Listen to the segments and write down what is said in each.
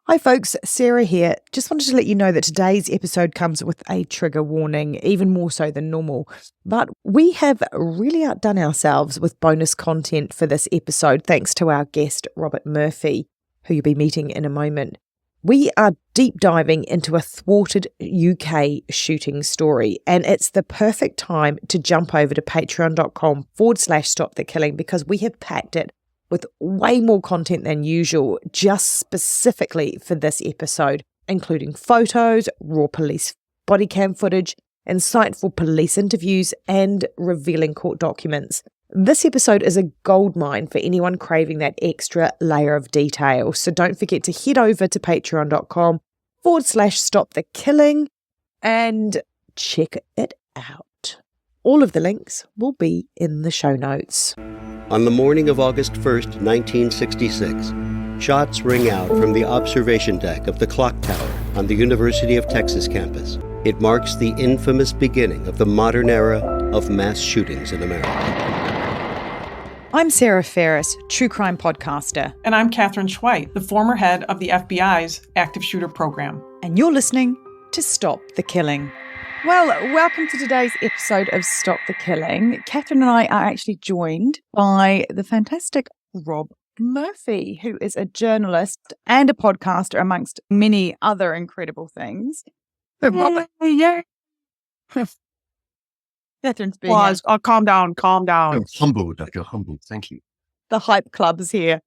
Hi folks, Sarah here. Just wanted to let you know that today's episode comes with a trigger warning, even more so than normal. But we have really outdone ourselves with bonus content for this episode, thanks to our guest, Robert Murphy, who you'll be meeting in a moment. We are deep diving into a thwarted UK shooting story, and it's the perfect time to jump over to patreon.com/stopthekilling because we have packed it with way more content than usual, just specifically for this episode, including photos, raw police body cam footage, insightful police interviews, and revealing court documents. This episode is a goldmine for anyone craving that extra layer of detail. So don't forget to head over to patreon.com/stopthekilling and check it out. All of the links will be in the show notes. On the morning of August 1st, 1966, shots ring out from the observation deck of the clock tower on the University of Texas campus. It marks the infamous beginning of the modern era of mass shootings in America. I'm Sarah Ferris, true crime podcaster. And I'm Catherine Schweit, the former head of the FBI's active shooter program. And you're listening to Stop the Killing. Well, welcome to today's episode of Stop the Killing. Catherine and I are actually joined by the fantastic Rob Murphy, who is a journalist and a podcaster, amongst many other incredible things. But Robert, Catherine's being Pause. Calm down. I'm humbled. I feel humbled. Thank you. the hype club's here.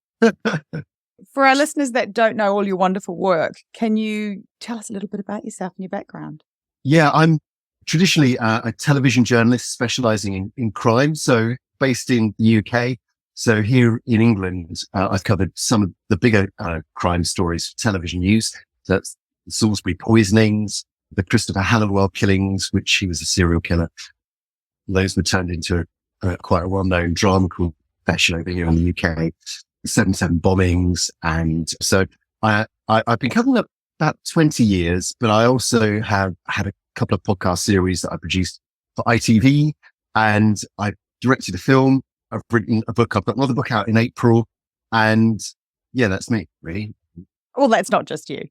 For our listeners that don't know all your wonderful work, can you tell us a little bit about yourself and your background? Yeah, I'm traditionally a television journalist specializing in crime. So based in the UK. So here in England, I've covered some of the bigger crime stories for television news. So that's the Salisbury poisonings, the Christopher Halliwell killings, which he was a serial killer. Those were turned into quite a well-known drama called Confession over here in the UK. 7/7 bombings. And so I've been covering up about 20 years, but I also have had a couple of podcast series that I produced for ITV, and I directed a film. I've written a book. I've got another book out in April. And yeah, that's me, really. Well, that's not just you.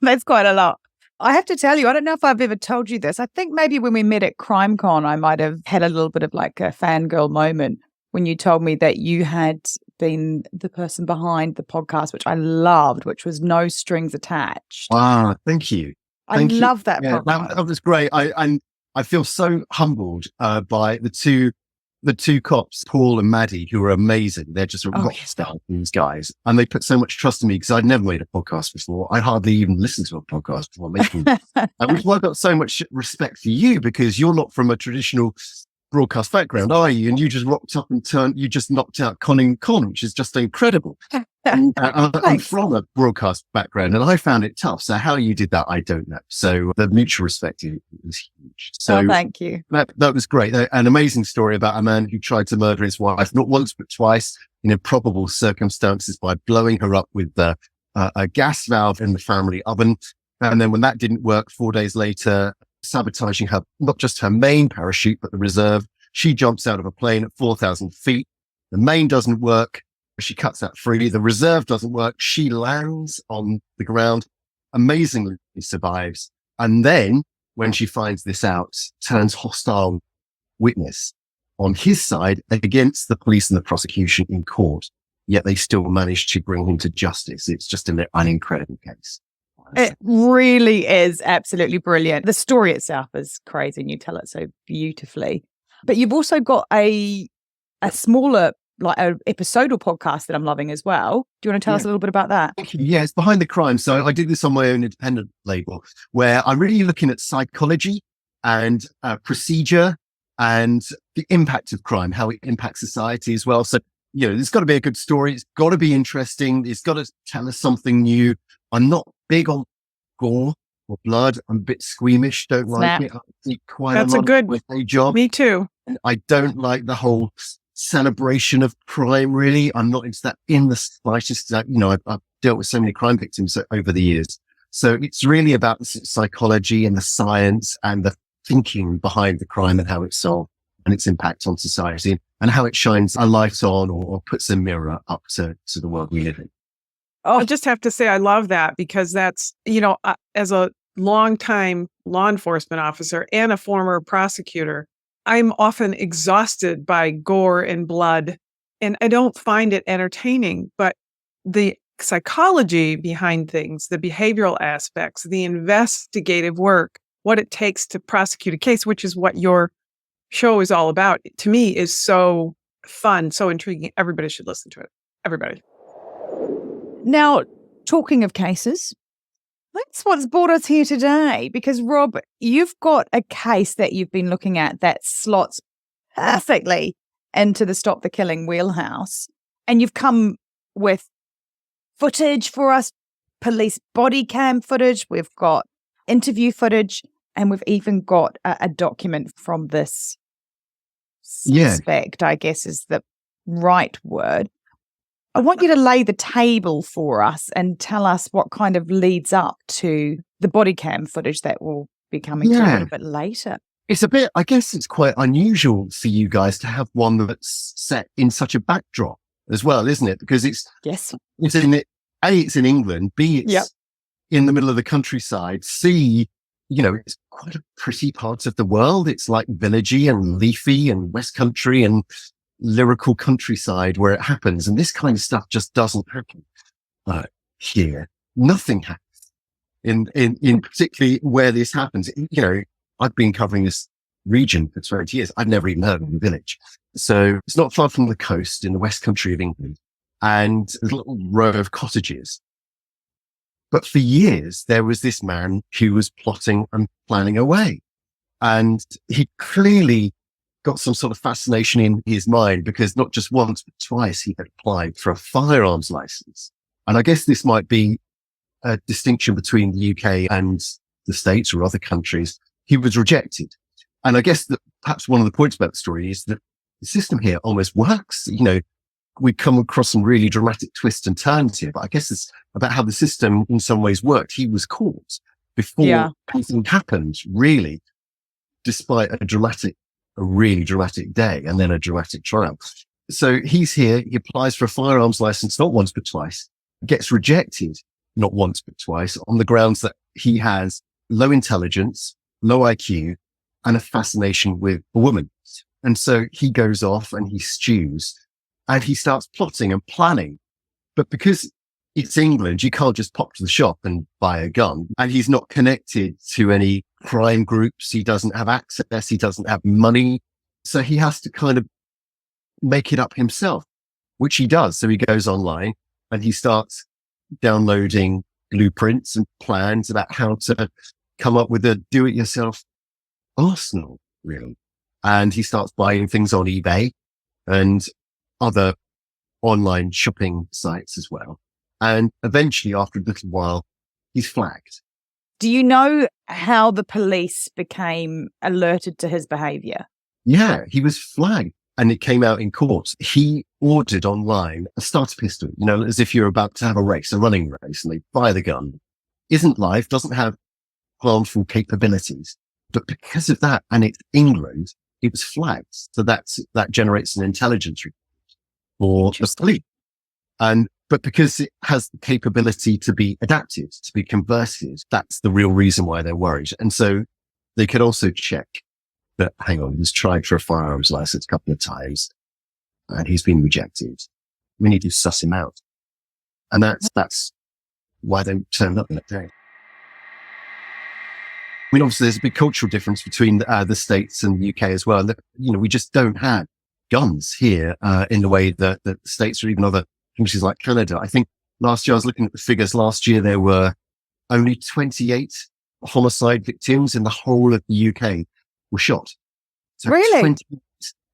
That's quite a lot. I have to tell you, I don't know if I've ever told you this. I think maybe when we met at CrimeCon, I might have had a little bit of like a fangirl moment when you told me that you had been the person behind the podcast, which I loved, which was No Strings Attached. Ah, thank you. I love that Yeah, podcast. that was great. I feel so humbled by the two cops, Paul and Maddie, who are amazing. They're just rock stars, these guys. And they put so much trust in me because I'd never made a podcast before. I hardly even listened to a podcast before making it. And which is why I've got so much respect for you, because you're not from a traditional broadcast background, are you? And you just rocked up and you just knocked out Con, which is just incredible. I'm from a broadcast background and I found it tough. So how you did that, I don't know. So the mutual respect is huge. So thank you. That was great. An amazing story about a man who tried to murder his wife, not once, but twice in improbable circumstances by blowing her up with a gas valve in the family oven. And then when that didn't work, 4 days later, sabotaging her, not just her main parachute, but the reserve. She jumps out of a plane at 4,000 feet. The main doesn't work. She cuts that free. The reserve doesn't work. She lands on the ground, amazingly survives. And then when she finds this out, turns hostile witness on his side against the police and the prosecution in court. Yet they still manage to bring him to justice. It's just an incredible case. It really is absolutely brilliant. The story itself is crazy and you tell it so beautifully. But you've also got a smaller, like an episodal podcast that I'm loving as well. Do you want to tell us a little bit about that? Yeah, it's Behind the Crime. So I did this on my own independent label where I'm really looking at psychology and procedure and the impact of crime, how it impacts society as well. So, there's got to be a good story. It's got to be interesting. It's got to tell us something new. I'm not big on gore or blood. I'm a bit squeamish. Don't like it. I think quite That's a a lot good of my day job. Me too. I don't like the whole celebration of crime, really. I'm not into that in the slightest. I've dealt with so many crime victims over the years. So it's really about the psychology and the science and the thinking behind the crime and how it's solved and its impact on society and how it shines a light on or puts a mirror up to the world we live in. Oh, I just have to say I love that because that's, as a longtime law enforcement officer and a former prosecutor, I'm often exhausted by gore and blood, and I don't find it entertaining. But the psychology behind things, the behavioral aspects, the investigative work, what it takes to prosecute a case, which is what your show is all about, to me is so fun, so intriguing. Everybody should listen to it. Everybody. now, talking of cases, that's what's brought us here today. Because, Rob, you've got a case that you've been looking at that slots perfectly into the Stop the Killing wheelhouse. And you've come with footage for us, police body cam footage. We've got interview footage, and we've even got a document from this suspect, I guess is the right word. I want you to lay the table for us and tell us what kind of leads up to the body cam footage that will be coming through a little bit later. It's a bit, I guess it's quite unusual for you guys to have one that's set in such a backdrop as well, isn't it? Because it's in England, B, it's in the middle of the countryside, C, it's quite a pretty part of the world. It's like villagey and leafy and West Country and lyrical countryside where it happens. And this kind of stuff just doesn't happen here. Nothing happens in particularly where this happens. I've been covering this region for 20 years. I've never even heard of the village. So it's not far from the coast in the West Country of England, and there's a little row of cottages. But for years, there was this man who was plotting and planning away. And he clearly got some sort of fascination in his mind, because not just once, but twice he had applied for a firearms license. And I guess this might be a distinction between the UK and the States or other countries. He was rejected. And I guess that perhaps one of the points about the story is that the system here almost works. We come across some really dramatic twists and turns here, but I guess it's about how the system in some ways worked. He was caught before anything happened, really, despite a really dramatic day and then a dramatic trial. So he's here, he applies for a firearms license, not once, but twice, gets rejected, not once, but twice, on the grounds that he has low intelligence, low IQ, and a fascination with a woman. And so he goes off and he stews and he starts plotting and planning. But because it's England, you can't just pop to the shop and buy a gun. And he's not connected to any crime groups. He doesn't have access. He doesn't have money. So he has to kind of make it up himself, which he does. So he goes online and he starts downloading blueprints and plans about how to come up with a do-it-yourself arsenal, really. And he starts buying things on eBay and other online shopping sites as well. And eventually, after a little while, he's flagged. Do you know how the police became alerted to his behavior? Yeah, he was flagged and it came out in court. He ordered online a starter pistol, as if you're about to have a running race, and they buy the gun. Isn't live, doesn't have harmful capabilities. But because of that, and it's England, it was flagged. So that generates an intelligence report for the police. But because it has the capability to be adapted, to be converted, that's the real reason why they're worried. And so they could also check that, hang on, he's tried for a firearms license a couple of times and he's been rejected. We need to suss him out. And that's why they turned up that day. I mean, obviously there's a big cultural difference between the States and the UK as well. And we just don't have guns here, in the way that the States or even other countries like Canada. I think last year I was looking at the figures. Last year there were only 28 homicide victims in the whole of the UK were shot. So really? 28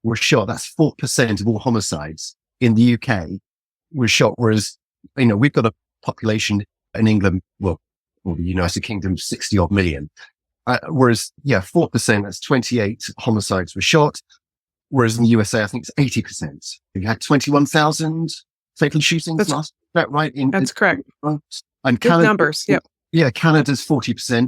were shot. That's 4% of all homicides in the UK were shot. Whereas, we've got a population in England, or the United Kingdom, 60 odd million. Whereas, 4%, that's 28 homicides were shot. Whereas in the USA, I think it's 80%. You had 21,000 fatal shootings last. Is that right? That's correct. And good Canada, numbers. Yep. Yeah, Canada's 40%.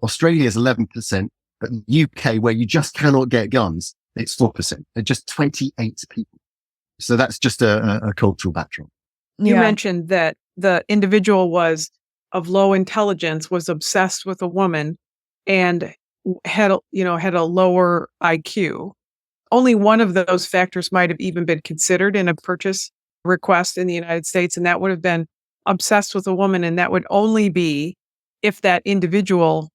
Australia is 11%. But the UK, where you just cannot get guns, it's 4%. They're just 28 people. So that's just a cultural backdrop. You mentioned that the individual was of low intelligence, was obsessed with a woman, and had a lower IQ. Only one of those factors might have even been considered in a purchase request in the United States, and that would have been obsessed with a woman, and that would only be if that individual,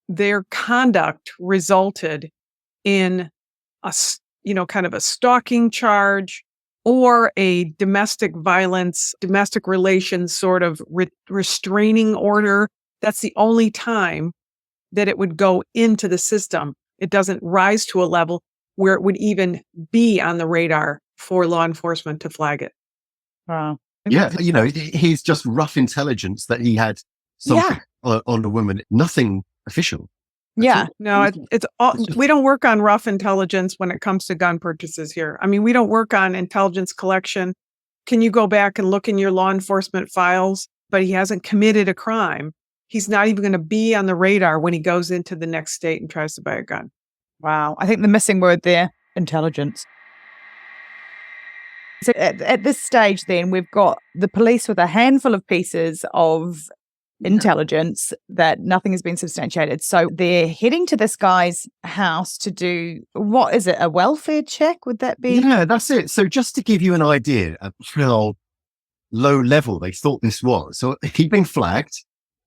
their conduct resulted in kind of a stalking charge or a domestic violence, domestic relations sort of restraining order. That's the only time that it would go into the system. It doesn't rise to a level where it would even be on the radar for law enforcement to flag it. Wow. Yeah, he's just rough intelligence that he had something on the woman, nothing official. Yeah. No, it's all, we don't work on rough intelligence when it comes to gun purchases here. I mean, we don't work on intelligence collection. Can you go back and look in your law enforcement files? But he hasn't committed a crime. He's not even going to be on the radar when he goes into the next state and tries to buy a gun. Wow. I think the missing word there, intelligence. So at this stage, then, we've got the police with a handful of pieces of intelligence that nothing has been substantiated. So they're heading to this guy's house to do, what is it, a welfare check? Would that be? Yeah, that's it. So just to give you an idea of how low level they thought this was. So he'd been flagged.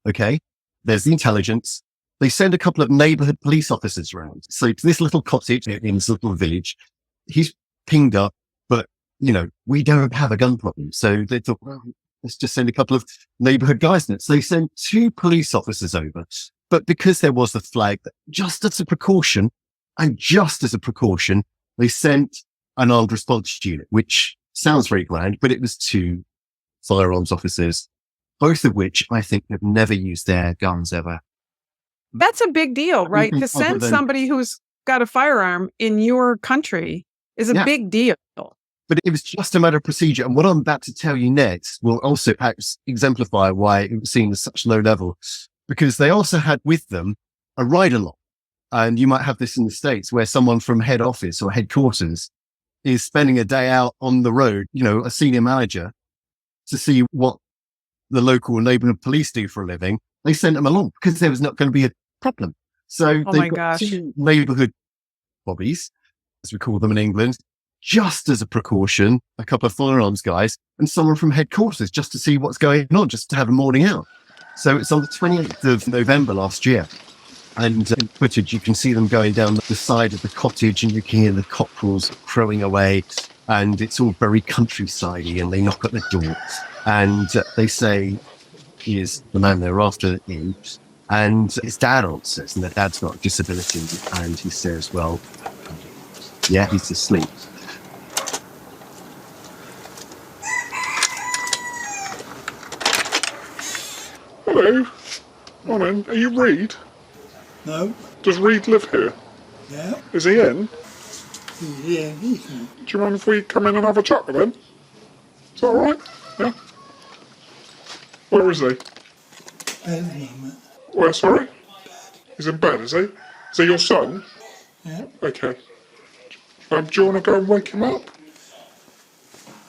Okay. There's the intelligence. They send a couple of neighborhood police officers around. So to this little cottage in this little village, he's pinged up, but we don't have a gun problem. So they thought, well, let's just send a couple of neighborhood guys in it. So they sent 2 police officers over. But because there was the flag, just as a precaution, they sent an armed response unit, which sounds very grand, but it was 2 firearms officers, both of which I think have never used their guns ever. That's a big deal, right? To send somebody who's got a firearm in your country is a big deal. But it was just a matter of procedure. And what I'm about to tell you next will also perhaps exemplify why it was seen as such low level, because they also had with them a ride-along. And you might have this in the States where someone from head office or headquarters is spending a day out on the road, a senior manager, to see what the local neighborhood police do for a living. They sent them along because there was not going to be a problem. So they've got 2 neighborhood bobbies, as we call them in England, just as a precaution, a couple of firearms guys and someone from headquarters just to see what's going on, just to have a morning out. So it's on the 28th of November last year. And in footage, you can see them going down the side of the cottage and you can hear the cockerels crowing away. And it's all very countryside-y, and they knock at the door. And they say, he is the man they're after. And his dad answers, and the dad's got a disability. And he says, well, yeah, he's asleep. Hello. Morning. Are you Reed? No. Does Reed live here? Yeah. Is he in? Yeah. Do you mind if we come in and have a chat with him? Is that alright? Yeah? Where is he? Bed at the moment. Where, sorry? He's in bed, is he? Is he your son? Yeah. Okay. Do you want to go and wake him up?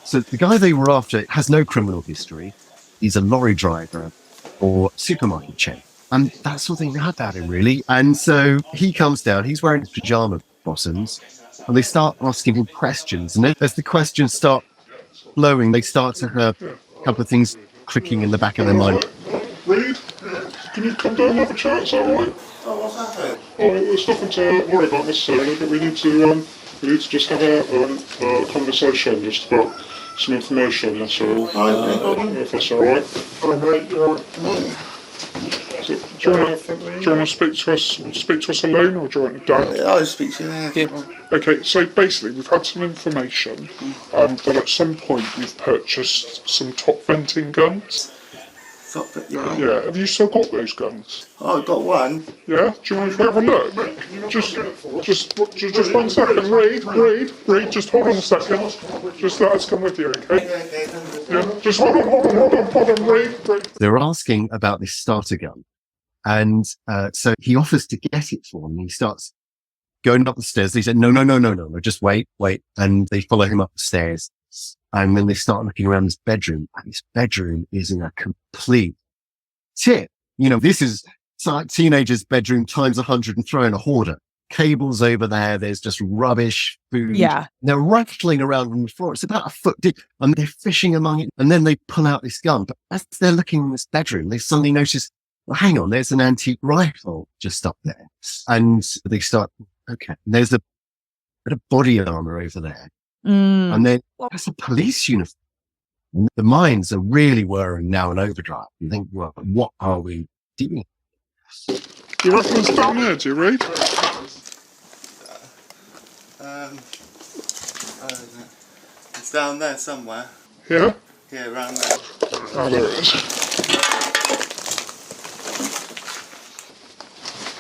So the guy they were after has no criminal history. He's a lorry driver or supermarket chain. And that's all they know about him, really. And so he comes down, he's wearing his pajama bottoms, and they start asking him questions. And as the questions start flowing, they start to have a couple of things clicking in the back of their mind. Reed, can you come down and have a chat? Is that alright? Oh, what's happened? Oh, there's nothing to worry about necessarily, but we need to just have a conversation just about some information, that's all. If that's alright. So, do you want to speak to us alone, or do you want Dan? I'll speak to you. Yeah. Okay, so basically we've had some information that at some point you've purchased some top venting guns. Yeah, have you still got those guns? Oh, I've got one. Yeah? Do you want to have a look? Just 1 second, Reed, just hold on a second. Just let us come with you, okay? Yeah, just hold on, Reed. They're asking about this starter gun. And so he offers to get it for them. He starts going up the stairs. They said, no, just wait. And they follow him up the stairs. And then they start looking around this bedroom, and this bedroom is in a complete tip. You know, this is like teenager's bedroom times 100 and throw in a hoarder. Cables over there. There's just rubbish, food. Yeah. They're rattling around on the floor. It's about a foot deep, and they're fishing among it. And then they pull out this gun. But as they're looking in this bedroom, they suddenly notice, well, hang on, there's an antique rifle just up there. And they start, okay, and there's a bit of body armor over there. And then that's a police uniform. And the minds are really whirring now in overdrive. You think, well, what are we doing? You reckon it's down there, do you read? It's down there somewhere. Yeah? Yeah, around there. Oh, there it is.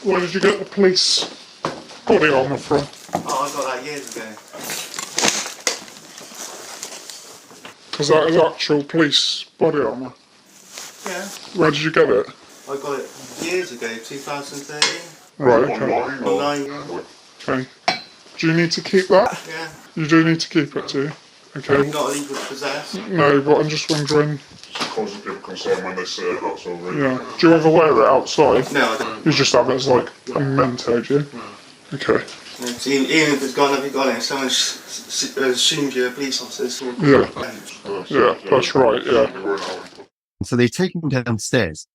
Where did you get the police body armour from? Oh, I got that years ago. Is that an actual police body armour? Yeah. Where did you get it? I got it years ago, 2013. Right, okay. Online. Okay. Do you need to keep that? Yeah. You do need to keep it, do you? Okay. Not illegal to possess. No, but I'm just wondering. Cause of people concern when they see it, that's all really. Yeah. Do you ever wear it outside? No, I don't. You just have it as like a memento, do you? Okay. So even if it's gone, if you got it, someone assumes you're a police officer. Yeah. Yeah, that's right, yeah. So they take him downstairs.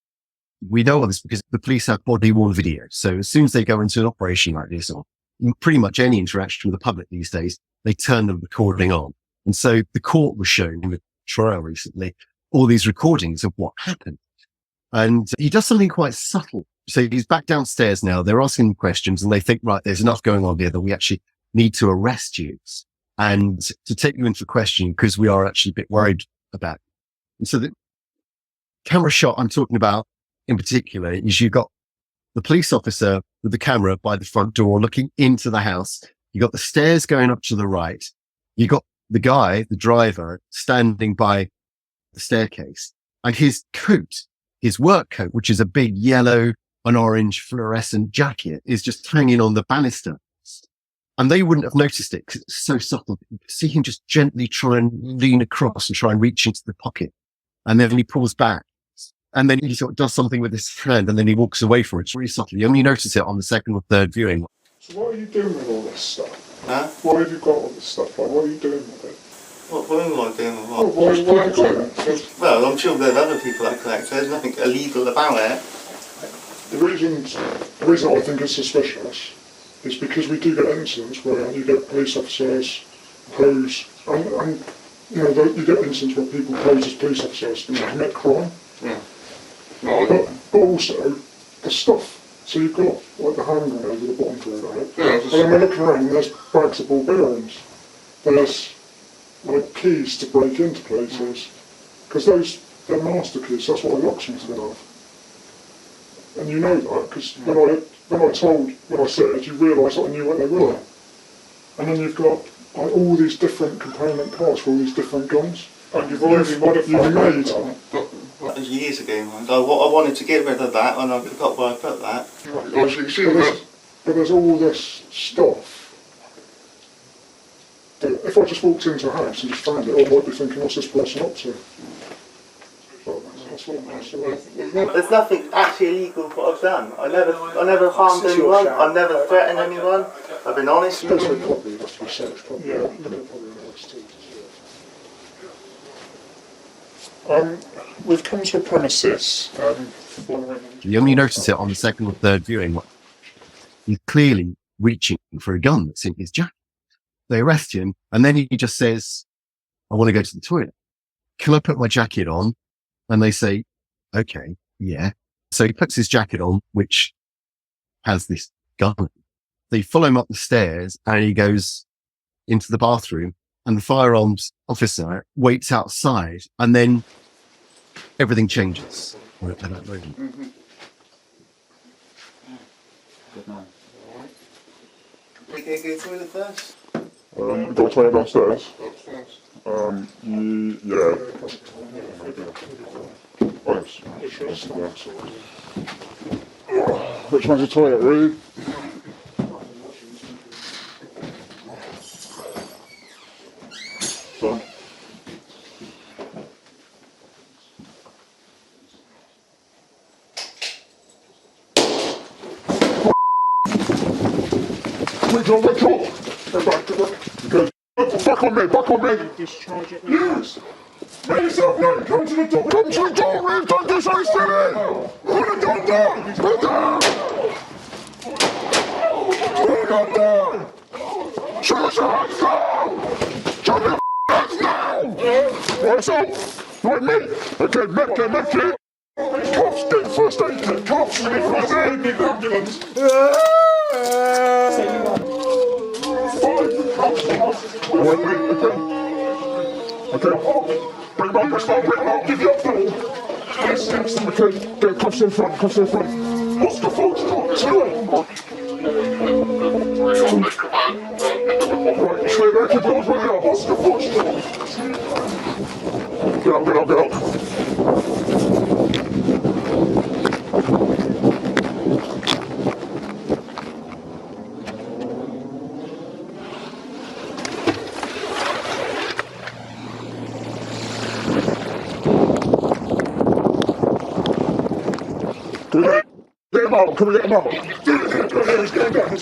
We know all this because the police have body-worn video. So as soon as they go into an operation like this, or pretty much any interaction with the public these days, they turn the recording on. And so the court was shown in the trial recently all these recordings of what happened. And he does something quite subtle. So he's back downstairs now. They're asking him questions and they think, right, there's enough going on here that we actually need to arrest you and to take you in for questioning because we are actually a bit worried about you. And so the camera shot I'm talking about in particular is you've got the police officer with the camera by the front door looking into the house. You got the stairs going up to the right. You got the guy, the driver, standing by the staircase, and his coat, his work coat, which is a big yellow and orange fluorescent jacket, is just hanging on the banister. And they wouldn't have noticed it because it's so subtle. You see him just gently try and lean across and try and reach into the pocket. And then he pulls back. And then he sort of does something with his hand and then he walks away from it. It's really subtle. You only notice it on the second or third viewing. So what are you doing with all this stuff? Huh? Why have you got all this stuff? Like, what are you doing with it? What am I doing with Oh, what? why have you got it? Well, I'm sure there's other people that collect. There's nothing illegal about it. The reason I think it's suspicious is because we do get incidents where you get police officers pose, and you know, you get incidents where people pose as police officers and commit crime. Yeah. But also, the stuff. So you've got like the hand grenade with the bottom grenade on it. Yeah, And then we look around, there's bags of ball bearings. There's like keys to break into places. Because they're master keys, that's what a locksmith's going to have. And you know that, because when I said, you realise that I knew what they were. And then you've got like all these different component parts for all these different guns. And you've already made them. That was years ago, man. I wanted to get rid of that and I forgot where I put that. But there's all this stuff that if I just walked into a house and just found it, I might be thinking, what's this person up to? There's nothing actually illegal with what I've done. I never harmed anyone. I've never threatened anyone. I've been honest. We've come to a premises. You only notice it on the second or third viewing. He's clearly reaching for a gun that's in his jacket. They arrest him and then he just says, I want to go to the toilet. Can I put my jacket on? And they say, okay, yeah. So he puts his jacket on, which has this gun. They follow him up the stairs and he goes into the bathroom and the firearms officer waits outside and then everything changes. At that moment. Mm-hmm. Good man. We can go to the toilet first. You've got a toilet downstairs? Yeah. Which one's the toilet, Reed? Wake up. Go back. Good. Back on me. Discharge it. Yes. Make yourself known. Come to the door. Come to the door, man. Don't do so silly. Put the gun down. Put it down. Put the gun down. Show us your hands down. Show your hands down. Right, so. Right, me. Okay, make it. Cops, get first aid kit. Cops, we need first aid. We need ambulance. Right, me. Okay. Bring my wrist up, give you up there. Yes. Okay, get cuffs in front. What's the fuck? Right, stay there, keep yours right up. What's the fuck? Get up. Get him out, can we get him out? He's going down.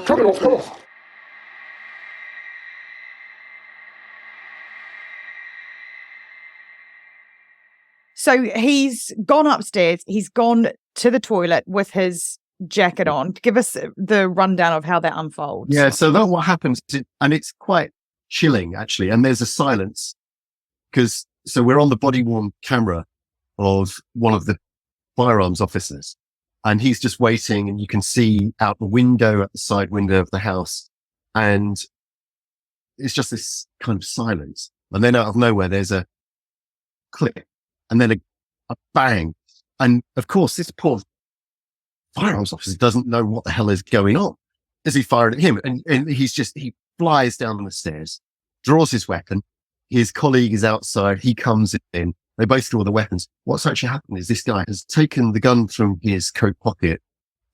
Come off. So he's gone upstairs. He's gone to the toilet with his jacket on. Give us the rundown of how that unfolds. Yeah, so that's what happens. And it's quite chilling, actually. And there's a silence so we're on the body-worn camera of one of the firearms officers. And he's just waiting, and you can see out the window, at the side window of the house. And it's just this kind of silence. And then out of nowhere, there's a click, and then a bang. And of course, this poor firearms officer doesn't know what the hell is going on as he fired at him. And he flies down the stairs, draws his weapon. His colleague is outside. He comes in. They both draw the weapons. What's actually happened is this guy has taken the gun from his coat pocket,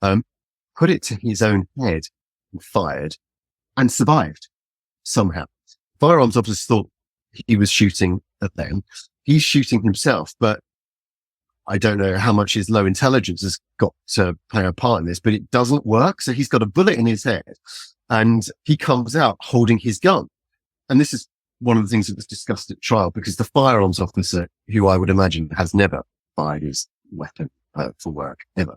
put it to his own head and fired, and survived somehow. Firearms officers thought he was shooting at them. He's shooting himself, but I don't know how much his low intelligence has got to play a part in this, but it doesn't work. So he's got a bullet in his head, and he comes out holding his gun. And this is one of the things that was discussed at trial, because the firearms officer, who I would imagine has never fired his weapon for work ever,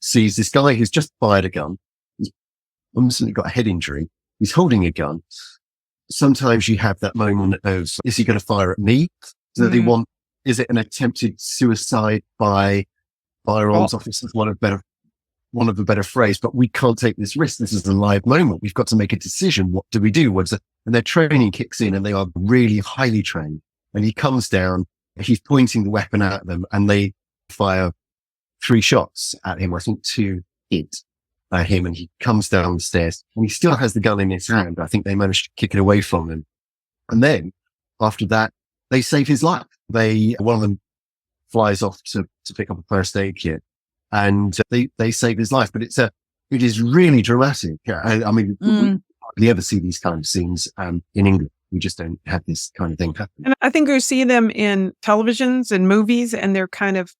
sees this guy who's just fired a gun. He's almost got a head injury. He's holding a gun. Sometimes you have that moment of, is he going to fire at me? Is it an attempted suicide by firearms officers? One of the better phrase, but we can't take this risk. This is a live moment. We've got to make a decision. What do we do? And their training kicks in, and they are really highly trained. And he comes down, he's pointing the weapon at them, and they fire 3 shots at him. I think 2 hit him, and he comes down the stairs, and he still has the gun in his hand. I think they managed to kick it away from him. And then after that, they save his life. One of them flies off to pick up a first aid kit, and they save his life. But it is really dramatic. I mean, we hardly ever see these kind of scenes in England. We just don't have this kind of thing happen. And I think we see them in televisions and movies, and they're kind of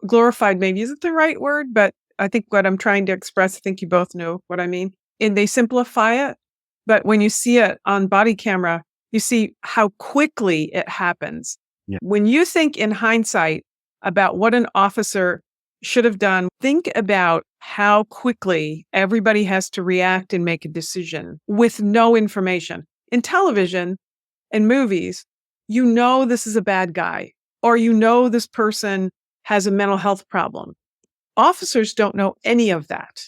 glorified, maybe isn't the right word, but I think what I'm trying to express, I think you both know what I mean. And they simplify it, but when you see it on body camera, you see how quickly it happens. Yeah. When you think in hindsight about what an officer should have done, think about how quickly everybody has to react and make a decision with no information. In television and movies, you know this is a bad guy, or you know this person has a mental health problem. Officers don't know any of that.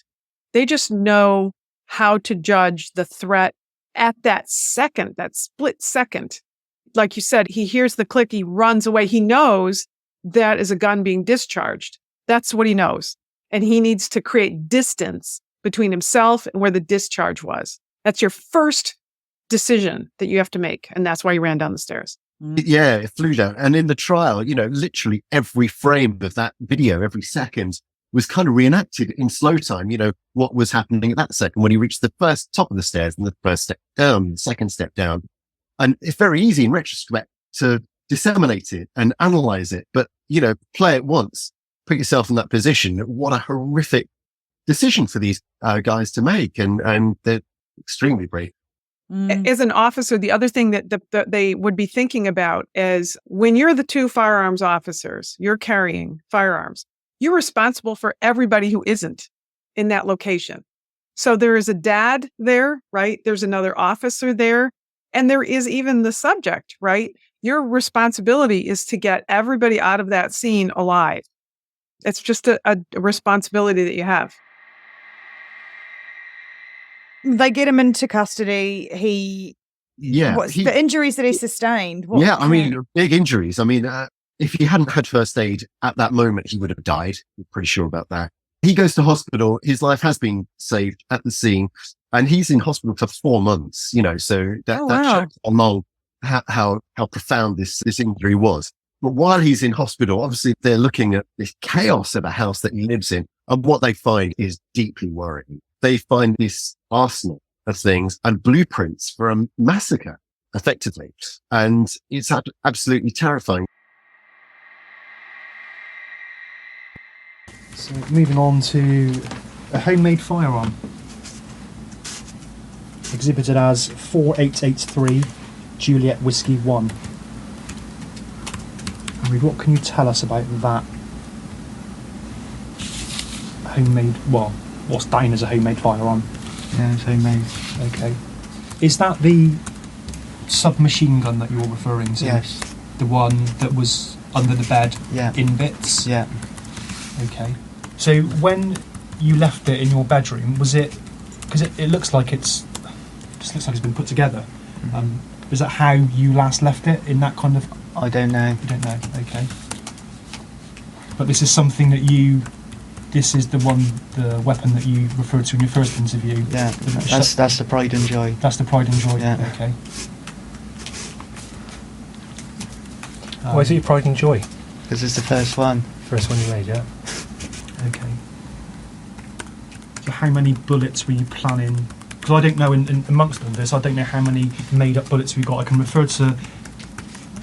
They just know how to judge the threat at that second, that split second. Like you said, he hears the click, he runs away. He knows that is a gun being discharged. That's what he knows. And he needs to create distance between himself and where the discharge was. That's your first decision that you have to make. And that's why he ran down the stairs. Yeah, it flew down. And in the trial, literally every frame of that video, every second was kind of reenacted in slow time, what was happening at that second when he reached the first top of the stairs and the first step down, the second step down. And it's very easy in retrospect to disseminate it and analyze it. But, play it once, put yourself in that position. What a horrific decision for these guys to make. And they're extremely brave. As an officer, the other thing that they would be thinking about is when you're the two firearms officers, you're carrying firearms, you're responsible for everybody who isn't in that location. So there is a dad there, right? There's another officer there, and there is even the subject, right? Your responsibility is to get everybody out of that scene alive. It's just a responsibility that you have. They get him into custody. The injuries that he sustained. Big injuries. If he hadn't had first aid at that moment, he would have died. I'm pretty sure about that. He goes to hospital. His life has been saved at the scene, and he's in hospital for 4 months. So that shows along how profound this injury was. But while he's in hospital, obviously they're looking at this chaos of a house that he lives in, and what they find is deeply worrying. They find this arsenal of things and blueprints for a massacre, effectively. And it's absolutely terrifying. So moving on to a homemade firearm. Exhibited as 4883 Juliet Whiskey 1. What can you tell us about that homemade, what's down as a homemade firearm? Yeah, it's homemade. Okay. Is that the submachine gun that you're referring to? Yes. The one that was under the bed in bits? Yeah. Okay. So when you left it in your bedroom, was it, because it looks like it's been put together. Is that how you last left it, in that kind of... I don't know. You don't know, okay. But this is something that this is the weapon that you referred to in your first interview. Yeah, that's the pride and joy. That's the pride and joy, yeah. Okay. Why is it your pride and joy? Because it's the first one. First one you made, yeah. Okay. So how many bullets were you planning? Because I don't know, amongst all this, I don't know how many made-up bullets we got. I can refer to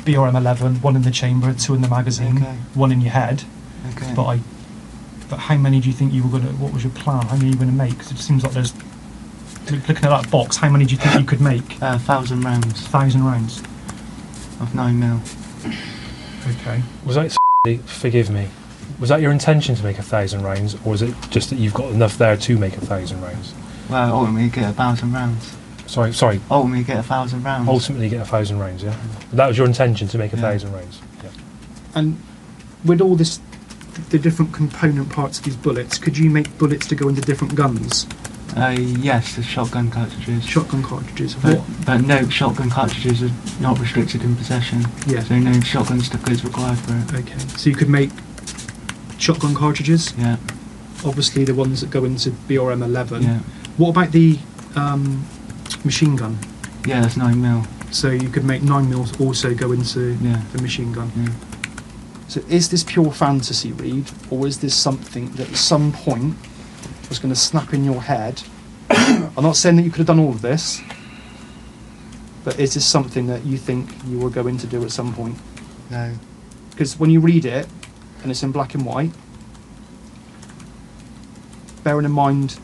BRM 11, 1 in the chamber, 2 in the magazine, 1 in your head. Okay. But how many do you think you were gonna? What was your plan? How many are you gonna make? Because it seems like there's. Looking at that box, how many do you think you could make? 1,000 rounds. 1,000 rounds. Of 9mm. Okay. Was that, forgive me, was that your intention to make 1,000 rounds, or was it just that you've got enough there to make 1,000 rounds? Well, ultimately get 1,000 rounds. Sorry. Ultimately get 1,000 rounds. Ultimately get 1,000 rounds, yeah. That was your intention, to make 1,000 rounds. Yeah. And with all this, the different component parts of these bullets, could you make bullets to go into different guns? Yes, the shotgun cartridges. Shotgun cartridges. But no, shotgun cartridges are not restricted in possession. Yeah. So no shotgun sticker is required for it. Okay. So you could make shotgun cartridges. Yeah. Obviously, the ones that go into BRM 11. Yeah. What about the machine gun? Yeah, that's 9mm. So you could make 9mm also go into the machine gun. Yeah. So is this pure fantasy, Reed, or is this something that at some point was going to snap in your head? I'm not saying that you could have done all of this, but is this something that you think you were going to do at some point? No. Because when you read it, and it's in black and white, bearing in mind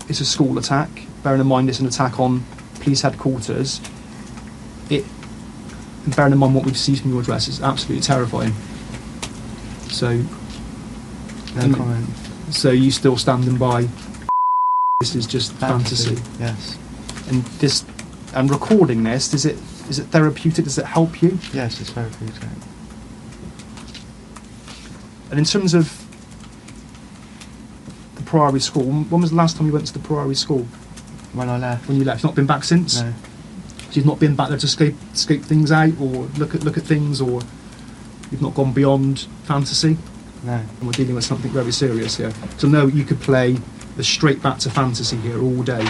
it's a school attack, bearing in mind it's an attack on police headquarters, bearing in mind what we've seen from your address, is absolutely terrifying. So, no comment. So you still standing by? This is just fantasy. Yes. And recording this, is it therapeutic? Does it help you? Yes, it's therapeutic. And in terms of the Priory School, when was the last time you went to the Priory School? When I left. When you left, you've not been back since? No. So you've not been back there to scope things out, or look at things, or you've not gone beyond fantasy? No. And we're dealing with something very serious here. So no, you could play the straight back to fantasy here all day.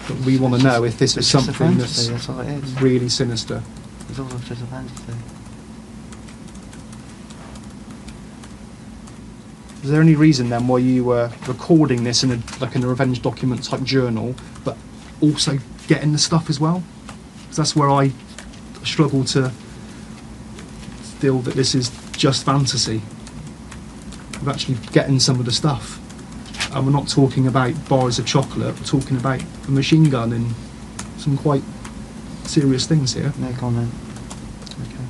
But we want to know if this is something that's all it is. Really sinister. It's all just a fantasy. Is there any reason then why you were recording this in a revenge document type journal, but also getting the stuff as well? Because that's where I struggle to still that this is just fantasy of actually getting some of the stuff. And we're not talking about bars of chocolate, we're talking about a machine gun and some quite serious things here. No comment. Okay.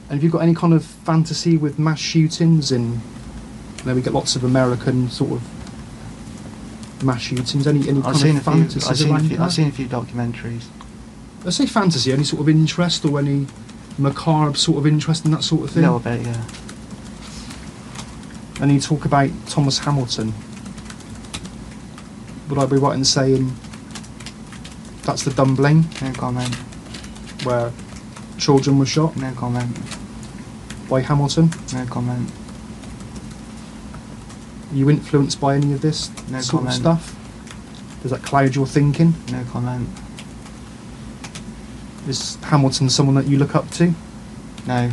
And have you got any kind of fantasy with mass shootings? And we get lots of American sort of mass shootings. Any kind of fantasies around that? I've seen a few documentaries. I say fantasy, any sort of interest or any macabre sort of interest in that sort of thing? A little bit, yeah. And you talk about Thomas Hamilton. Would I be right in saying that's the Dumbling? No comment. Where children were shot? No comment. By Hamilton? No comment. Are you influenced by any of this No sort comment. of stuff? Does that cloud your thinking? No comment. Is Hamilton someone that you look up to? No.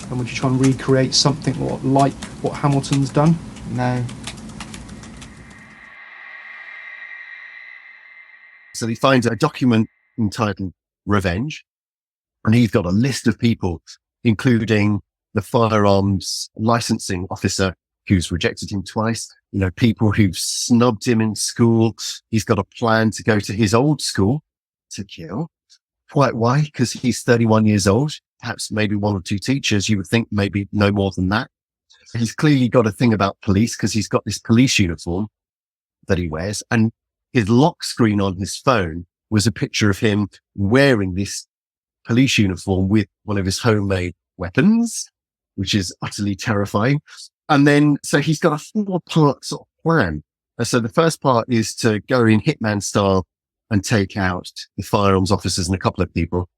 And would you try and recreate something like what Hamilton's done? No. So he finds a document entitled Revenge, and he's got a list of people, including the firearms licensing officer who's rejected him twice, people who've snubbed him in school. He's got a plan to go to his old school to kill. Quite why? Because he's 31 years old, perhaps maybe one or two teachers. You would think maybe no more than that. He's clearly got a thing about police because he's got this police uniform that he wears, and his lock screen on his phone was a picture of him wearing this police uniform with one of his homemade weapons, which is utterly terrifying. And then, so he's got a 4-part sort of plan. And so the first part is to go in hitman style and take out the firearms officers and a couple of people.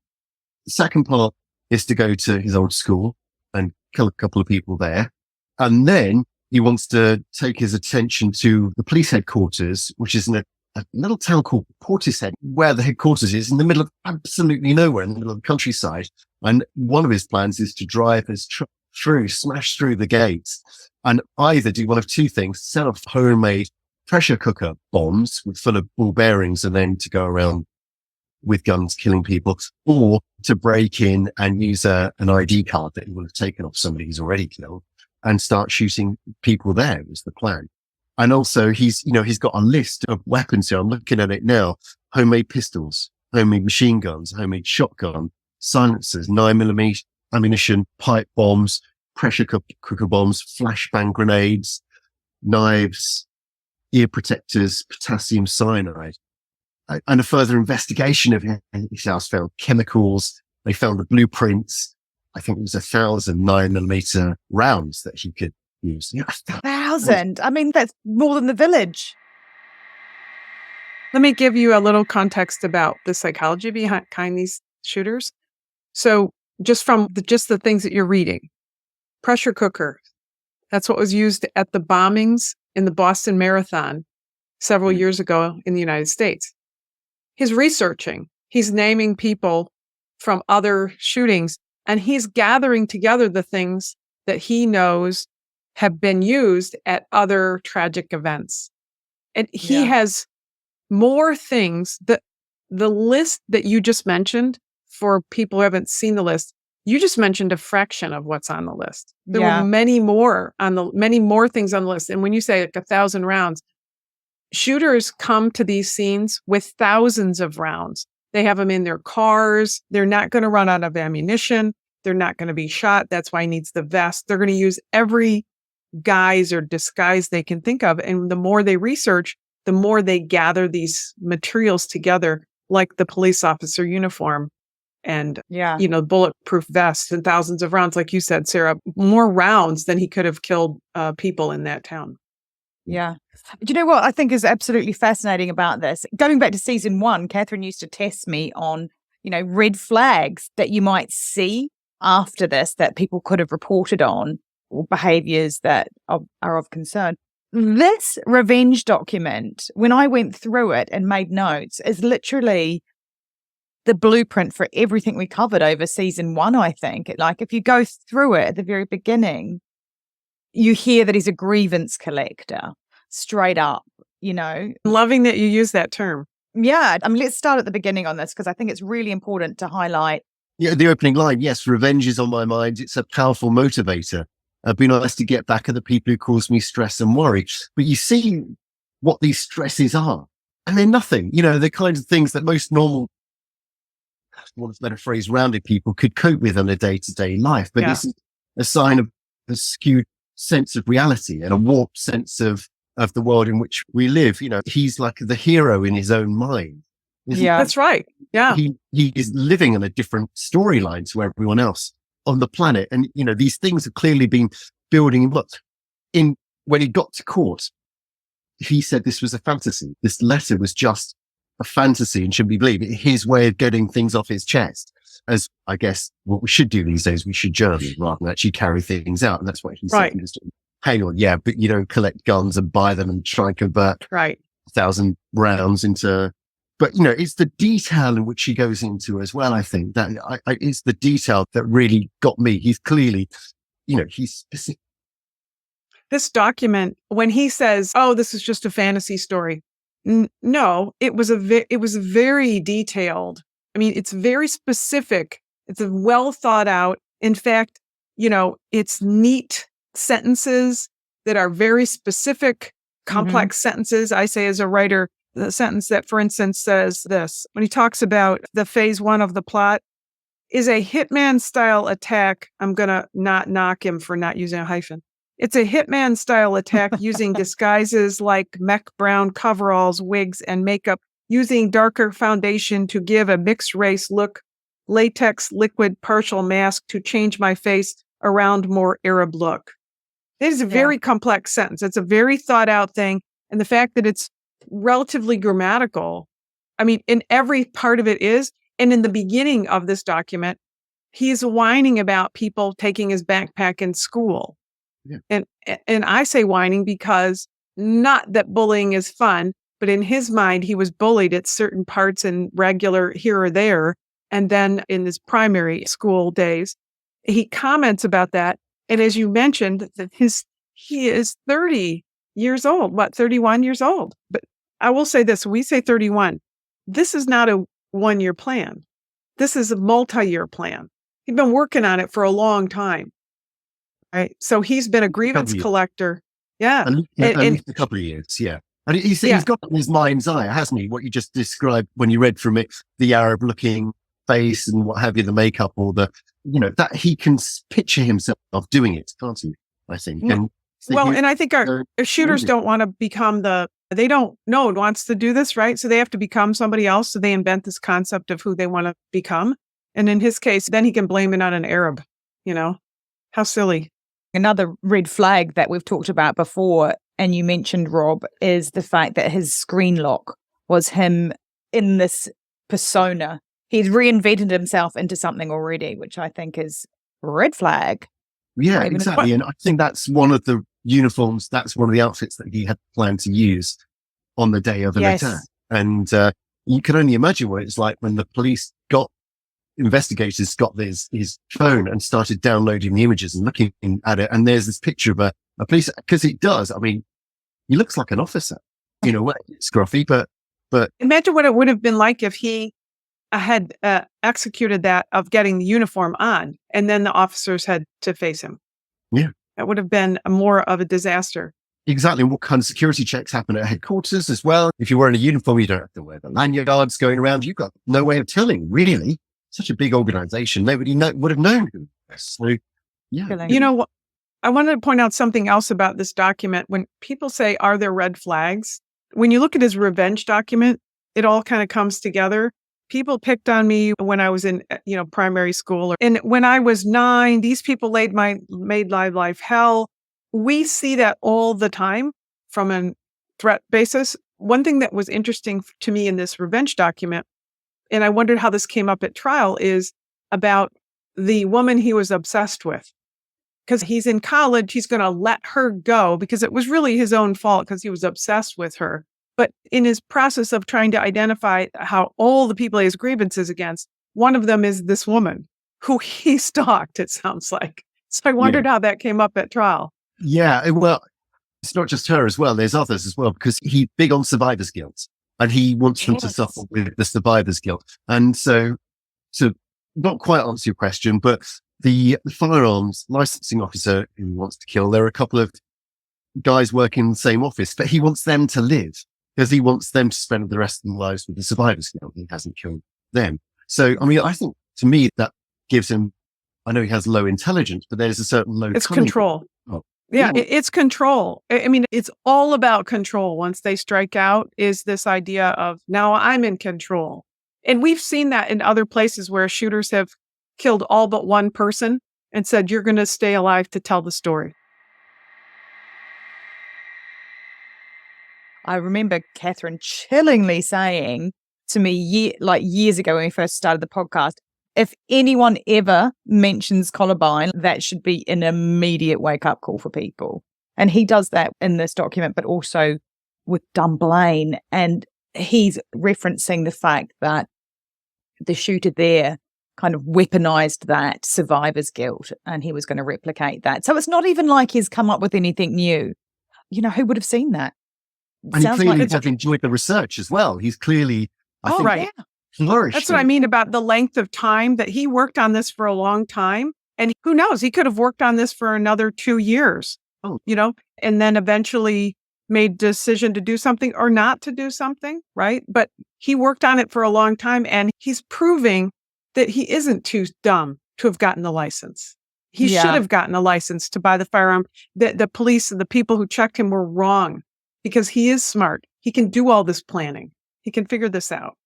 The second part is to go to his old school and kill a couple of people there. And then he wants to take his attention to the police headquarters, which is in a little town called Portishead, where the headquarters is in the middle of absolutely nowhere, in the middle of the countryside. And one of his plans is to drive his truck through, smash through the gates, and either do one of two things: set off homemade pressure cooker bombs full of ball bearings and then to go around with guns killing people, or to break in and use an ID card that he will have taken off somebody he's already killed and start shooting people there was the plan. And also he's got a list of weapons here. I'm looking at it now: homemade pistols, homemade machine guns, homemade shotgun, silencers, 9mm ammunition, pipe bombs, pressure cooker bombs, flashbang grenades, knives, ear protectors, potassium cyanide. And a further investigation of his house found chemicals. They found the blueprints. I think it was 1,000 9mm rounds that he could use. 1,000? I mean, that's more than the village. Let me give you a little context about the psychology behind these shooters. So just from the things that you're reading, pressure cooker, that's what was used at the bombings in the Boston Marathon several years ago in the United States. He's researching, he's naming people from other shootings, and he's gathering together the things that he knows have been used at other tragic events. And he has more things. The list that you just mentioned, for people who haven't seen the list, you just mentioned a fraction of what's on the list. There were many more things on the list. And when you say like 1,000 rounds, shooters come to these scenes with thousands of rounds. They have them in their cars. They're not going to run out of ammunition. They're not going to be shot. That's why he needs the vest. They're going to use every guise or disguise they can think of. And the more they research, the more they gather these materials together, like the police officer uniform and, bulletproof vest and thousands of rounds. Like you said, Sarah, more rounds than he could have killed people in that town. Yeah. Do you know what I think is absolutely fascinating about this? Going back to season 1, Catherine used to test me on, red flags that you might see after this that people could have reported on, or behaviors that are of concern. This revenge document, when I went through it and made notes, is literally the blueprint for everything we covered over season 1, I think. Like, if you go through it at the very beginning, you hear that he's a grievance collector, straight up, Loving that you use that term. Yeah, let's start at the beginning on this because I think it's really important to highlight. Yeah, the opening line, yes, revenge is on my mind. It's a powerful motivator. It'd be nice to get back at the people who cause me stress and worry. But you see what these stresses are, and they're nothing. They're kinds of things that most normal, what's better phrase, rounded people could cope with on a day-to-day life. But it's a sign of a skewed sense of reality and a warped sense of the world in which we live. He's like the hero in his own mind. Yeah, that's right. Yeah. He is living in a different storyline to everyone else on the planet. And, these things have clearly been building up. When he got to court, he said this was a fantasy. This letter was just a fantasy and should be believed. His way of getting things off his chest, as I guess what we should do these days, we should journal rather than actually carry things out. And that's what he said he was doing. Hang on, yeah, but you don't collect guns and buy them and try and convert 1,000 rounds into. But it's the detail in which he goes into as well. I think that it's the detail that really got me. He's clearly, he's specific. This document, when he says, "Oh, this is just a fantasy story," no, it was very detailed. I mean, it's very specific. It's a well thought out. In fact, it's neat sentences that are very specific, complex sentences. I say as a writer, the sentence that, for instance, says this, when he talks about the phase 1 of the plot, is a hitman style attack. I'm going to not knock him for not using a hyphen. It's a hitman style attack using disguises like mech brown coveralls, wigs, and makeup, using darker foundation to give a mixed race look, latex liquid partial mask to change my face around more Arab look. It is a very complex sentence. It's a very thought out thing. And the fact that it's relatively grammatical, I mean, in every part of it is. And in the beginning of this document, he's whining about people taking his backpack in school. Yeah. And I say whining because not that bullying is fun, but in his mind, he was bullied at certain parts and regular here or there. And then in his primary school days, he comments about that. And as you mentioned, that he is 30 years old, 31 years old. But I will say this, we say 31. This is not a one-year plan. This is a multi-year plan. He's been working on it for a long time. Right. So he's been a grievance collector. Yeah. At least a couple of years. Yeah. And he's got in his mind's eye, hasn't he? What you just described when you read from it, the Arab looking face and what have you, the makeup or that he can picture himself doing it, can't he? I think. And I think our shooters don't want to become they don't know one wants to do this, right? So they have to become somebody else. So they invent this concept of who they want to become. And in his case, then he can blame it on an Arab, how silly. Another red flag that we've talked about before, and you mentioned, Rob, is the fact that his screen lock was him in this persona. He's reinvented himself into something already, which I think is red flag. Yeah, exactly. And I think that's one of the uniforms, that's one of the outfits that he had planned to use on the day of an attack. And you can only imagine what it's like when the investigators got his phone and started downloading the images and looking at it. And there's this picture of a police, because it does. I mean, he looks like an officer, scruffy, but imagine what it would have been like if he had executed that of getting the uniform on and then the officers had to face him. Yeah. That would have been more of a disaster. Exactly. What kind of security checks happen at headquarters as well? If you're wearing a uniform, you don't have to wear the lanyards going around. You've got no way of telling, really. Such a big organization. Nobody would have known who. So, yeah. I wanted to point out something else about this document. When people say, are there red flags? When you look at his revenge document, it all kind of comes together. People picked on me when I was in, primary school. And when I was 9, these people made my life hell. We see that all the time from a threat basis. One thing that was interesting to me in this revenge document, and I wondered how this came up at trial, is about the woman he was obsessed with. Because he's in college, he's going to let her go because it was really his own fault because he was obsessed with her. But in his process of trying to identify how all the people he has grievances against, one of them is this woman who he stalked, it sounds like. So I wondered how that came up at trial. Yeah, well, it's not just her as well. There's others as well, because he's big on survivor's guilt. and he wants them to Yes. suffer with the survivor's guilt. And so to not quite answer your question, but the firearms licensing officer who wants to kill, there are a couple of guys working in the same office, but he wants them to live because he wants them to spend the rest of their lives with the survivor's guilt. He hasn't killed them. So, I mean, I think to me that gives him, I know he has low intelligence, but there's a certain low It's cunning. control. Oh. Yeah, it's control. I mean, it's all about control. Once they strike out, is this idea of now I'm in control. And we've seen that in other places where shooters have killed all but one person and said, you're going to stay alive to tell the story. I remember Catherine chillingly saying to me years ago when we first started the podcast, if anyone ever mentions Columbine, that should be an immediate wake-up call for people. And he does that in this document, but also with Dunblane. And he's referencing the fact that the shooter there kind of weaponized that survivor's guilt, and he was going to replicate that. So it's not even like he's come up with anything new. You know, who would have seen that? And he clearly has enjoyed the research as well. He's clearly, I think, right. flourished. That's what I mean about the length of time that he worked on this for a long time. And who knows, he could have worked on this for another 2 years, and then eventually made decision to do something or not to do something, right? But he worked on it for a long time, and he's proving that he isn't too dumb to have gotten the license. He should have gotten a license to buy the firearm. The police and the people who checked him were wrong because he is smart. He can do all this planning. He can figure this out.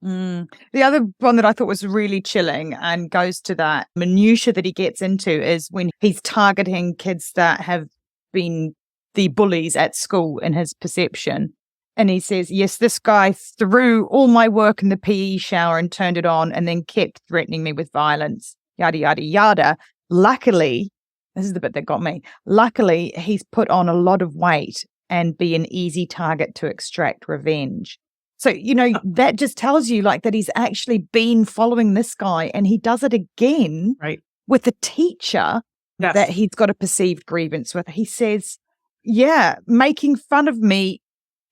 The other one that I thought was really chilling and goes to that minutia that he gets into is when he's targeting kids that have been the bullies at school in his perception. And he says, yes, this guy threw all my work in the PE shower and turned it on and then kept threatening me with violence, yada, yada, yada. Luckily, this is the bit that got me. Luckily, he's put on a lot of weight and be an easy target to extract revenge. So, that just tells you that he's actually been following this guy, and he does it again with the teacher that he's got a perceived grievance with. He says, making fun of me.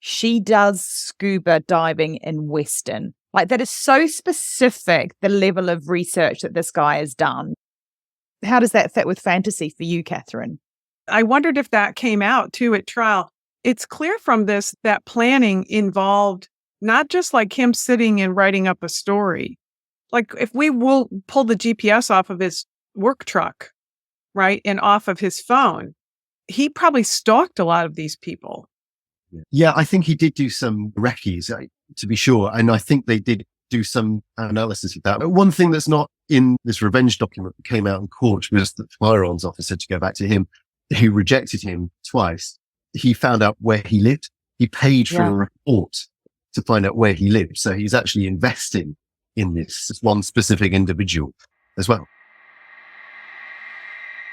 She does scuba diving in Western. That is so specific, the level of research that this guy has done. How does that fit with fantasy for you, Catherine? I wondered if that came out too at trial. It's clear from this that planning involved not just him sitting and writing up a story. If we will pull the GPS off of his work truck, right, and off of his phone, he probably stalked a lot of these people. Yeah, I think he did do some recce's, to be sure. And I think they did do some analysis of that. But one thing that's not in this revenge document that came out in court was that the firearms officer, to go back to him, who rejected him twice, he found out where he lived. He paid for a report to find out where he lived. So he's actually investing in this one specific individual as well.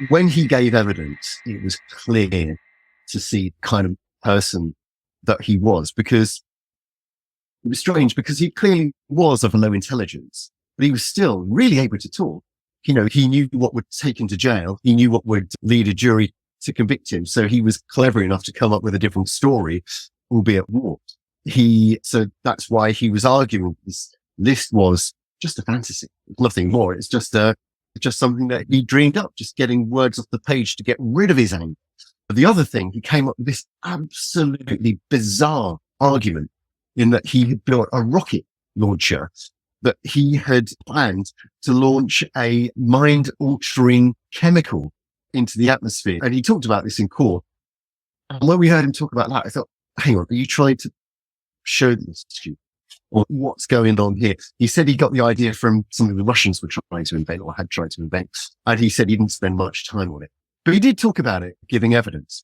When he gave evidence, it was clear to see the kind of person that he was, because it was strange because he clearly was of a low intelligence, but he was still really able to talk. He knew what would take him to jail. He knew what would lead a jury to convict him. So he was clever enough to come up with a different story, albeit warped. So that's why he was arguing this list was just a fantasy, nothing more. It's just something that he dreamed up, just getting words off the page to get rid of his anger. But the other thing, he came up with this absolutely bizarre argument in that he had built a rocket launcher that he had planned to launch a mind-altering chemical into the atmosphere. And he talked about this in court. And when we heard him talk about that, I thought, hang on, are you trying to show this to you? Or what's going on here? He said he got the idea from something the Russians were trying to invent or had tried to invent. And he said he didn't spend much time on it. But he did talk about it, giving evidence.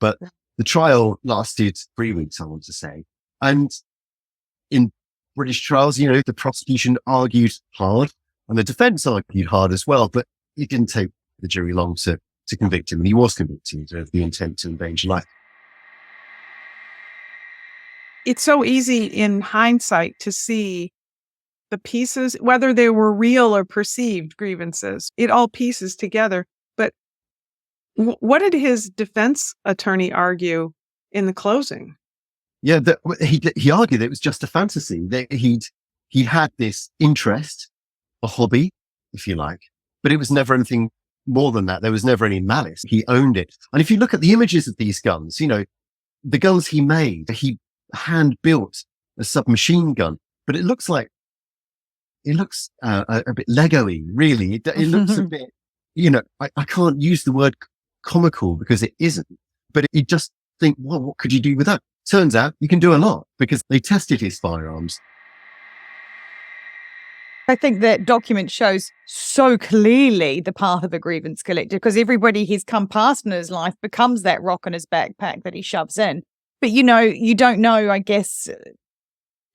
But the trial lasted 3 weeks, I want to say. And in British trials, the prosecution argued hard and the defense argued hard as well, but it didn't take the jury long to convict him. And he was convicted of the intent to endanger life. It's so easy in hindsight to see the pieces, whether they were real or perceived grievances. It all pieces together. But what did his defense attorney argue in the closing? Yeah, he argued it was just a fantasy. That he'd had this interest, a hobby, if you like, but it was never anything more than that. There was never any malice. He owned it. And if you look at the images of these guns, the guns he made, he hand built a submachine gun, but it looks a bit Lego-y, really. It looks a bit, I can't use the word comical because it isn't, but you just think, well, what could you do with that? Turns out you can do a lot because they tested his firearms. I think that document shows so clearly the path of a grievance collector, because everybody he's come past in his life becomes that rock in his backpack that he shoves in. But, you don't know, I guess,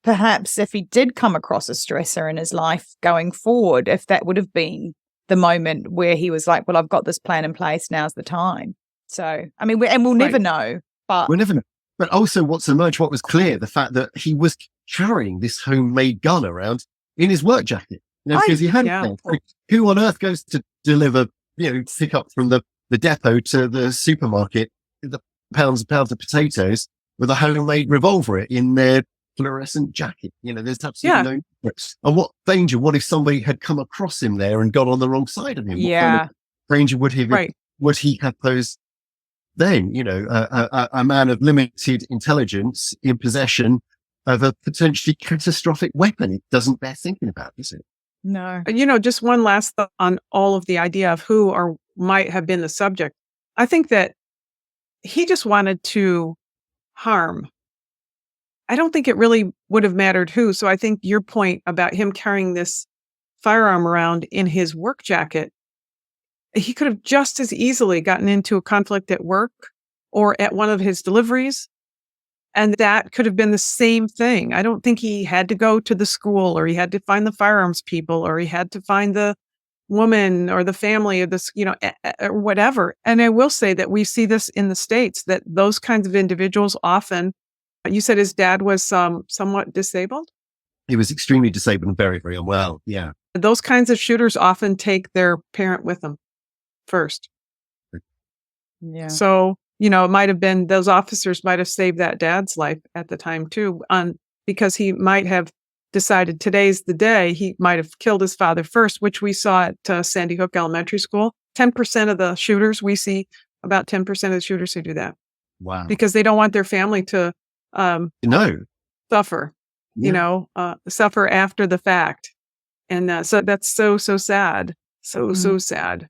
perhaps if he did come across a stressor in his life going forward, if that would have been the moment where he was like, well, I've got this plan in place, now's the time. So, I mean, we'll never know. But we'll never know. But also what was clear, the fact that he was carrying this homemade gun around in his work jacket, because he had it. Who on earth goes to deliver, pick up from the depot to the supermarket, the pounds and pounds of potatoes with a homemade revolver in their fluorescent jacket? There's absolutely no difference. And what danger, what if somebody had come across him there and got on the wrong side of him? What kind of danger would he have posed then? A man of limited intelligence in possession of a potentially catastrophic weapon. It doesn't bear thinking about, does it? no. Just one last thought on all of the idea of who or might have been the subject. I think that he just wanted to harm. I don't think it really would have mattered who. So I think your point about him carrying this firearm around in his work jacket, he could have just as easily gotten into a conflict at work or at one of his deliveries. And that could have been the same thing. I don't think he had to go to the school, or he had to find the firearms people, or he had to find the woman or the family of this, or whatever. And I will say that we see this in the States, that those kinds of individuals often, you said his dad was somewhat disabled? He was extremely disabled and very, very unwell. Yeah. Those kinds of shooters often take their parent with them first. Yeah. So, it might have been, those officers might have saved that dad's life at the time too, because he might have decided today's the day. He might have killed his father first, which we saw at Sandy Hook Elementary School. 10% of the shooters, we see about 10% of the shooters who do that. Wow. Because they don't want their family to suffer, suffer after the fact. And so that's so sad. So sad.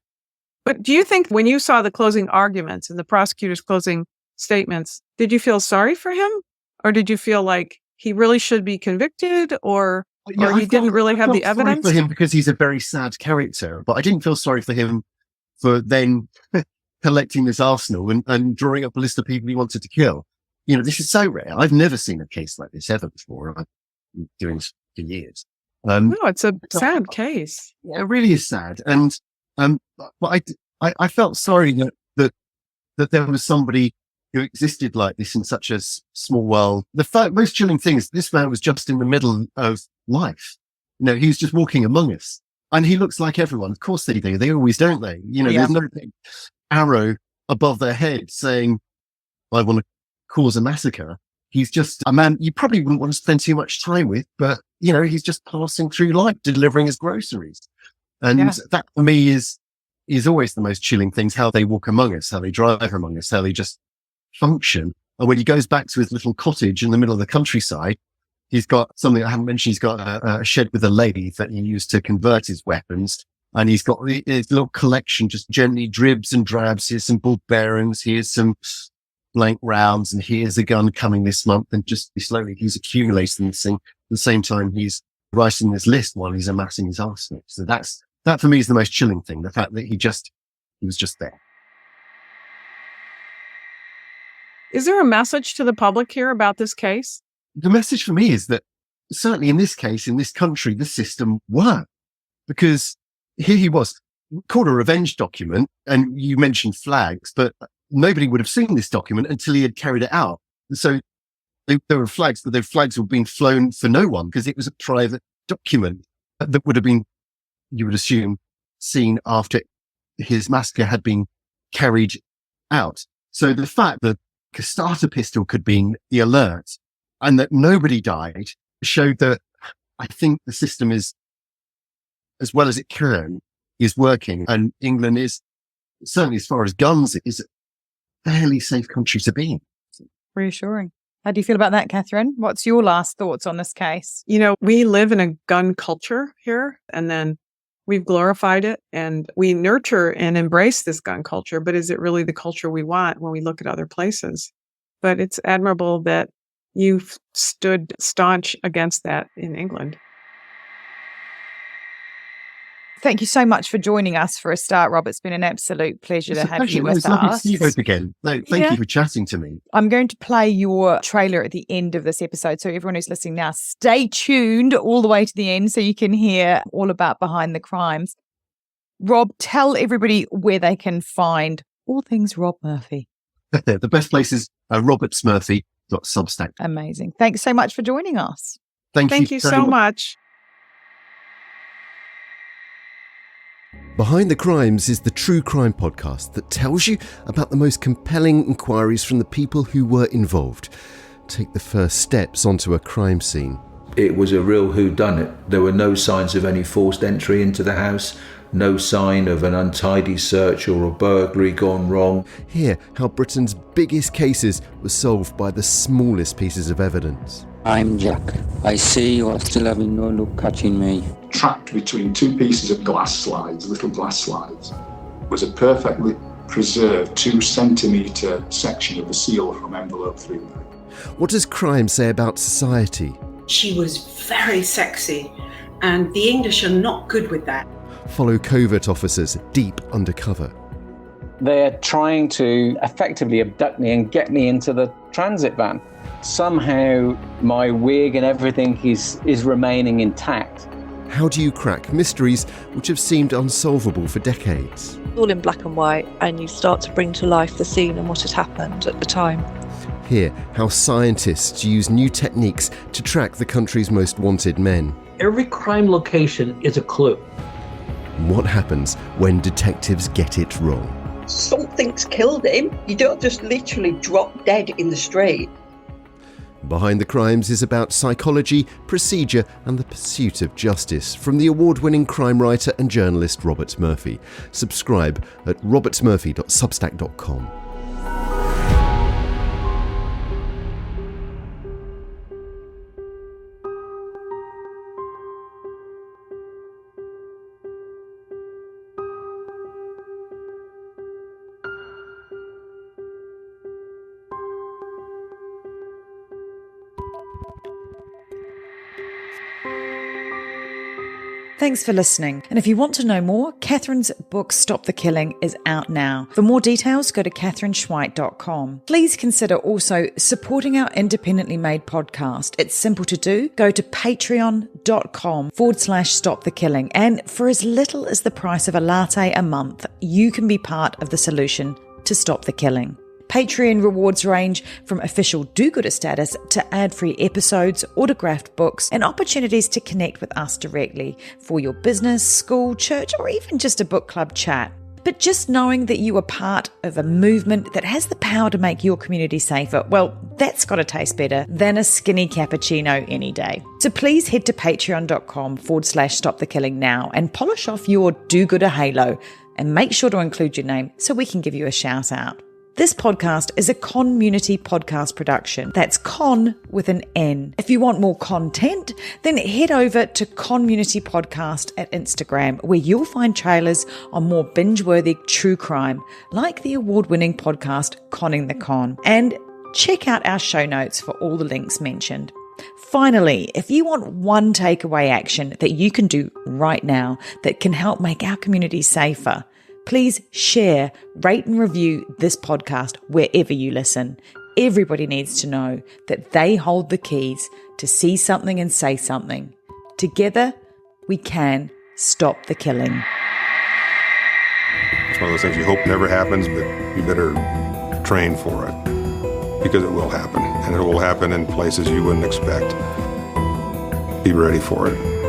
But do you think when you saw the closing arguments and the prosecutor's closing statements, did you feel sorry for him? Or did you feel like he really should be convicted, or he didn't really have the evidence? I felt sorry for him because he's a very sad character, but I didn't feel sorry for him for then collecting this arsenal and drawing up a list of people he wanted to kill. This is so rare. I've never seen a case like this ever before. I've been doing this for years. No, it's a sad case. Yeah, it really is sad. And but I felt sorry that there was somebody who existed like this in such a small world. The most chilling thing is this man was just in the middle of life. He was just walking among us, and he looks like everyone. Of course they do. They always, don't they? There's no big arrow above their head saying, I want to cause a massacre. He's just a man you probably wouldn't want to spend too much time with, but he's just passing through life, delivering his groceries. And that for me is always the most chilling things, how they walk among us, how they drive among us, how they just function. And when he goes back to his little cottage in the middle of the countryside, he's got something I haven't mentioned. He's got a shed with a lathe that he used to convert his weapons. And he's got his little collection, just gently dribs and drabs. Here's some ball bearings. Here's some blank rounds. And here's a gun coming this month. And just slowly he's accumulating this thing. At the same time, he's writing this list while he's amassing his arsenal. So that for me is the most chilling thing. The fact that he was just there. Is there a message to the public here about this case? The message for me is that certainly in this case, in this country, the system worked, because here he was called a revenge document, and you mentioned flags, but nobody would have seen this document until he had carried it out. So there were flags, but those flags were being flown for no one because it was a private document that would have been, you would assume, seen after his massacre had been carried out. So the fact that a starter pistol could be the alert, and that nobody died, showed that I think the system is, as well as it can, is working. And England is, certainly as far as guns, is a fairly safe country to be in. Reassuring. How do you feel about that, Catherine? What's your last thoughts on this case? You know, we live in a gun culture here, and then we've glorified it and we nurture and embrace this gun culture. But is it really the culture we want when we look at other places? But it's admirable that you've stood staunch against that in England. Thank you so much for joining us for a start, Rob. It's been an absolute pleasure to have you with It's lovely to us. see you both again. No, thank you for chatting to me. I'm going to play your trailer at the end of this episode. So everyone who's listening now, stay tuned all the way to the end so you can hear all about Behind the Crimes. Rob, tell everybody where they can find all things Rob Murphy. The best place is robertsmurphy.substack. Amazing. Thanks so much for joining us. Thank you so much. Behind the Crimes is the true crime podcast that tells you about the most compelling inquiries from the people who were involved. Take the first steps onto a crime scene. It was a real whodunit. There were no signs of any forced entry into the house, no sign of an untidy search or a burglary gone wrong. Hear how Britain's biggest cases were solved by the smallest pieces of evidence. I'm Jack. I see you are still having no look catching me. Trapped between two pieces of glass slides, little glass slides, was a perfectly preserved 2 centimetre section of the seal from envelope 3. What does crime say about society? She was very sexy, and the English are not good with that. Follow covert officers deep undercover. They're trying to effectively abduct me and get me into the transit van. Somehow my wig and everything is remaining intact. How do you crack mysteries which have seemed unsolvable for decades? All in black and white, and you start to bring to life the scene and what had happened at the time. Hear how scientists use new techniques to track the country's most wanted men. Every crime location is a clue. What happens when detectives get it wrong? Something's killed him. You don't just literally drop dead in the street. Behind the Crimes is about psychology, procedure and the pursuit of justice from the award-winning crime writer and journalist Robert Murphy. Subscribe at robertsmurphy.substack.com. Thanks for listening. And if you want to know more, Catherine's book, Stop the Killing, is out now. For more details, go to catherineschweit.com. Please consider also supporting our independently made podcast. It's simple to do. Go to patreon.com/Stop the Killing. And for as little as the price of a latte a month, you can be part of the solution to stop the killing. Patreon rewards range from official do-gooder status to ad-free episodes, autographed books, and opportunities to connect with us directly for your business, school, church, or even just a book club chat. But just knowing that you are part of a movement that has the power to make your community safer, well, that's got to taste better than a skinny cappuccino any day. So please head to patreon.com/Stop the Killing now and polish off your do-gooder halo and make sure to include your name so we can give you a shout out. This podcast is a community podcast production. That's con with an N. If you want more content, then head over to Community Podcast at Instagram, where you'll find trailers on more binge-worthy true crime, like the award-winning podcast Conning the Con. And check out our show notes for all the links mentioned. Finally, if you want one takeaway action that you can do right now that can help make our community safer, please share, rate and review this podcast wherever you listen. Everybody needs to know that they hold the keys to see something and say something. Together, we can stop the killing. It's one of those things you hope never happens, but you better train for it, because it will happen, and it will happen in places you wouldn't expect. Be ready for it.